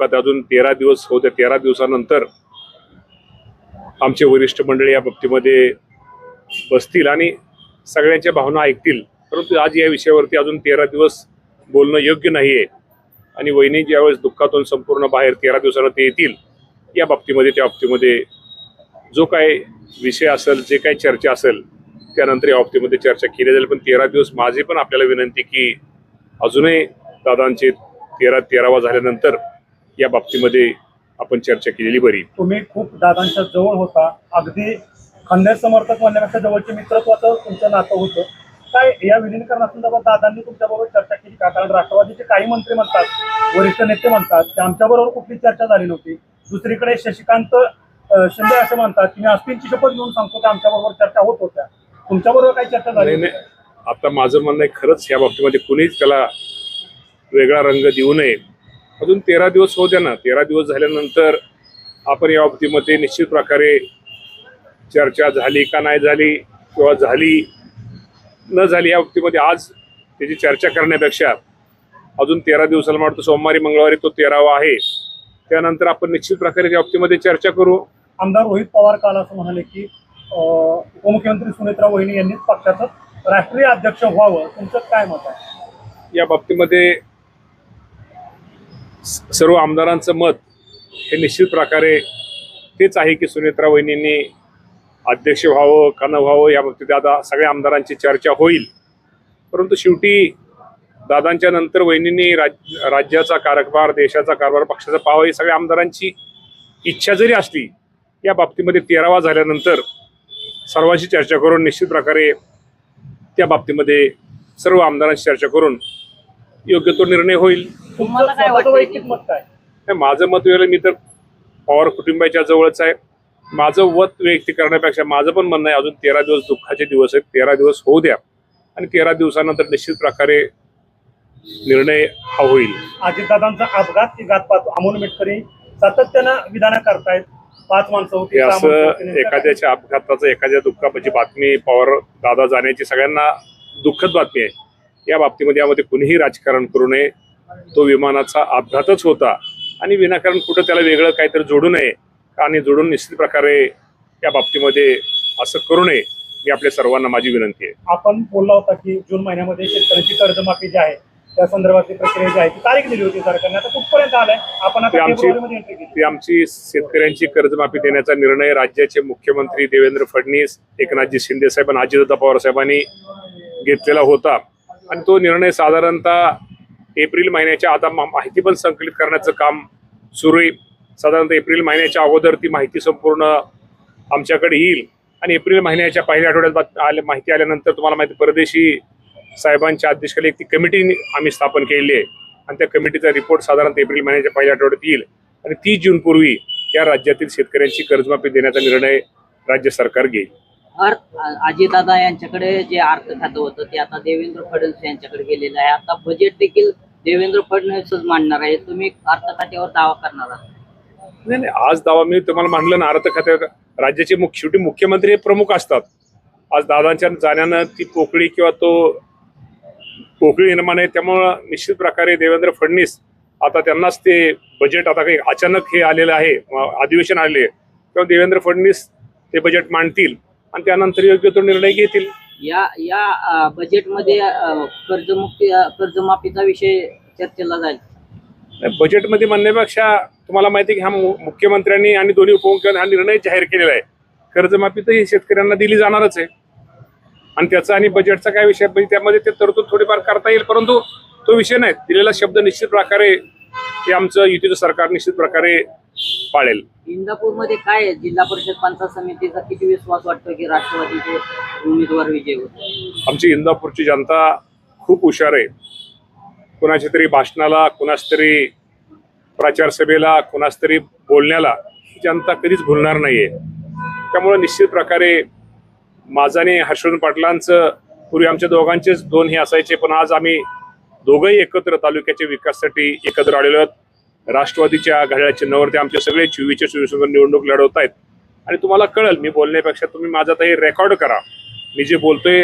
दुःखात अजून 13 दिवस होते. 13 दिवसानंतर आमचे वरिष्ठ मंडळी या बाबतीमध्ये बसतील आणि सगळ्यांच्या भावना ऐकतील. परंतु आज या विषयावरती अजून 13 दिवस बोलणं योग्य नाहीये आणि वहिनी ज्यावेळेस दुःखातून संपूर्ण बाहेर 13 दिवसांना ते येतील या बाबतीमध्ये त्या बाबतीमध्ये जो काय विषय असेल, जे काही चर्चा असेल त्यानंतर या बाबतीमध्ये चर्चा केली जाईल. पण 13 दिवस माझी पण आपल्याला विनंती की अजूनही दादांचे 13वा झाल्यानंतर या बाबतीमध्ये आपण चर्चा केलेली बरी. तुम्ही खूप दादांच्या जवळ होता, अगदी खंडेर समर्थक म्हणण्यापेक्षा जवळचे मित्रत्वाचं तुमचं नातं होतं. काय या विलीनीकरणासंदर्भात दादांनी तुमच्याबरोबर चर्चा केली का? कारण राष्ट्रवादीचे काही मंत्री म्हणतात, वरिष्ठ नेते म्हणतात की आमच्याबरोबर कुठली चर्चा झाली नव्हती. दुसरीकडे शशिकांत शिंदे असं म्हणतात की मी आस्तींची शपथ घेऊन सांगतो की आमच्याबरोबर चर्चा होत होत्या. तुमच्याबरोबर काही चर्चा झाली नाही? आता माझं म्हणणं आहे, खरंच या बाबतीमध्ये कुणीच त्याला वेगळा रंग देऊ नये. अजून 13 दिवस होऊ द्या ना. 13 दिवस झाल्यानंतर आपण या बाबतीमध्ये निश्चित प्रकारे चर्चा झाली का नाही झाली किंवा झाली न झाली या बाबतीमध्ये आज त्याची चर्चा करण्यापेक्षा अजून 13 दिवसाला मला वाटतं सोमवारी मंगळवारी तो 13वा आहे, त्यानंतर आपण निश्चित प्रकारे त्या बाबतीमध्ये चर्चा करू. आमदार रोहित पवार काल असं म्हणाले की उपमुख्यमंत्री सुनेत्रा वहिनी यांनीच पक्षाचं राष्ट्रीय अध्यक्ष व्हावं. तुमचं काय मत आहे या बाबतीमध्ये? सर्व आमदारांचं मत हे निश्चित प्रकारे तेच आहे की सुनेत्रा वहिनींनी अध्यक्ष व्हावं का न व्हावं या बाबतीत आता सगळ्या आमदारांची चर्चा होईल. परंतु शेवटी दादांच्या नंतर वहिनींनी राज्याचा कारभार, देशाचा कारभार, पक्षाचा पाहावा ही सगळ्या आमदारांची इच्छा जरी असली, या बाबतीमध्ये 13वा झाल्यानंतर सर्वांची चर्चा करून निश्चित प्रकारे त्या बाबतीमध्ये सर्व आमदारांची चर्चा करून योग्य तो निर्णय होईल. तुम्हाला काय वाटतं, वैयक्तिक मत काय? माझं मत वेगळं. मी तर पवार कुटुंबाच्या जवळच आहे. माझं मत वैयक्तिक करण्यापेक्षा माझं पण म्हणणं आहे अजून 13 दिवस दुःखाचे दिवस आहेत. 13 दिवस होऊ द्या आणि 13 दिवसानंतर निश्चित प्रकारे निर्णय हा होईल. अजितदादांचा अपघात की घातपात अमोल मेटकरी सातत्यानं विधानं करतायत. 5 माणसं होती, असं एखाद्याच्या अपघाताचं, एखाद्या दुःखाची बातमी पवार दादा जाण्याची सगळ्यांना दुःखद बातमी आहे. या बाबतीमध्ये यामध्ये कुणीही राजकारण करू नये. तो विमानाचा अपघातच होता आणि विनाकारण कुठं त्याला वेगळं काहीतरी जोडू नये आणि जोडून निश्चित प्रकारे या बाबतीमध्ये असं करू नये ही आपल्या सर्वांना माझी विनंती आहे. आपण बोलला होता की जून महिन्यामध्ये शेतकऱ्यांची कर्जमाफी जी आहे त्या संदर्भातली प्रक्रिया जी आहे ती तारीख दिली होती सरकारने. आता कुठपर्यंत आलाय? आपण आता फेब्रुवारीमध्ये एंट्री केली. ती आमची शेतकऱ्यांची कर्जमाफी देण्याचा निर्णय राज्याचे मुख्यमंत्री देवेंद्र फडणवीस, एकनाथजी शिंदे साहेब आणि अजितदादा पवार साहेबांनी घेतलेला होता आणि तो निर्णय साधारणतः एप्रिल महिन्याच्या आता माहिती पण संकलित करण्याचं काम सुरू आहे. साधारणतः एप्रिल महिन्याच्या अगोदर ती माहिती संपूर्ण आमच्याकडे येईल आणि एप्रिल महिन्याच्या पहिल्या आठवड्यात माहिती आल्यानंतर तुम्हाला माहिती परदेशी साहेबांच्या अध्यक्षतेखाली एक ती कमिटी आम्ही स्थापन केलेली आहे आणि त्या कमिटीचा रिपोर्ट साधारणतः एप्रिल महिन्याच्या पहिल्या आठवड्यात येईल आणि 30 जूनपूर्वी या राज्यातील शेतकऱ्यांची कर्जमाफी देण्याचा निर्णय राज्य सरकार घेईल. अजितदादा यांच्याकडे जे अर्थ खातं होतं ते आता देवेंद्र फडणवीस यांच्याकडे गेलेलं आहे. आता बजेट देखील देवेंद्र फडणवीसच मांडणार आहे. तुम्ही अर्थ खात्यावर दावा करणार आहात? नाही, आज दावा मी तुम्हाला मांडलं ना. अर्थ खात्यावर राज्याचे शेवटी मुख्यमंत्री हे प्रमुख असतात. आज दादांच्या जाण्यानं ती पोकळी किंवा तो पोकळी निर्माण आहे. त्यामुळं निश्चित प्रकारे देवेंद्र फडणवीस आता त्यांनाच ते बजेट आता काही अचानक हे आलेलं आहे, अधिवेशन आलेले आहे, तेव्हा देवेंद्र फडणवीस ते बजेट मांडतील आणि त्यानंतर योग्य तो निर्णय घेतील. या बजेटमध्ये कर्जमाफीचा विषय चर्चेला जाईल. बजेटमध्ये म्हणण्यापेक्षा तुम्हाला माहिती आहे की हा मुख्यमंत्र्यांनी आणि दोन्ही उपमुख्यमंत्र्यांनी हा निर्णय जाहीर केलेला आहे. कर्जमाफी तर ही शेतकऱ्यांना दिली जाणारच आहे आणि त्याचा आणि बजेटचा काय विषय, त्यामध्ये ते तरतूद थोडीफार करता येईल, परंतु तो विषय नाही. दिलेला शब्द निश्चित प्रकारे ते आमचं युतीचं सरकार निश्चित प्रकारे पाळेल. इंदापूरमध्ये काय जिल्हा परिषद पंचायत समितीचा किती विश्वास वाटतो की राष्ट्रवादीचे उमेदवार विजय होतील? आमची इंदापूरची जनता खूप हुशार आहे. कुणाच्या तरी भाषणाला, कुणाच तरी प्रचार सभेला, कुणाच तरी बोलण्याला ही जनता कधीच भुलणार नाहीये. त्यामुळे निश्चित प्रकारे माझं आणि हर्षवर्धन पाटलांचं पूर्वी आमच्या दोघांचेच 2 हे असायचे, पण आज आम्ही दोघंही एकत्र तालुक्याच्या विकासासाठी एकत्र आलेलो आहोत. राष्ट्रवादीच्या घड्याळ्या चिन्हावरती आमचे सगळे 24 निवडणूक लढवत आहेत आणि तुम्हाला कळेल, मी बोलण्यापेक्षा तुम्ही माझं आता हे रेकॉर्ड करा. मी जे बोलतोय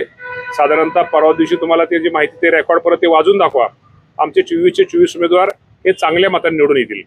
साधारणतः परवा दिवशी तुम्हाला ते जी माहिती ते रेकॉर्ड परत ते वाजून दाखवा. आमचे 24चे 24 उमेदवार हे चांगल्या मतांनी निवडून येतील.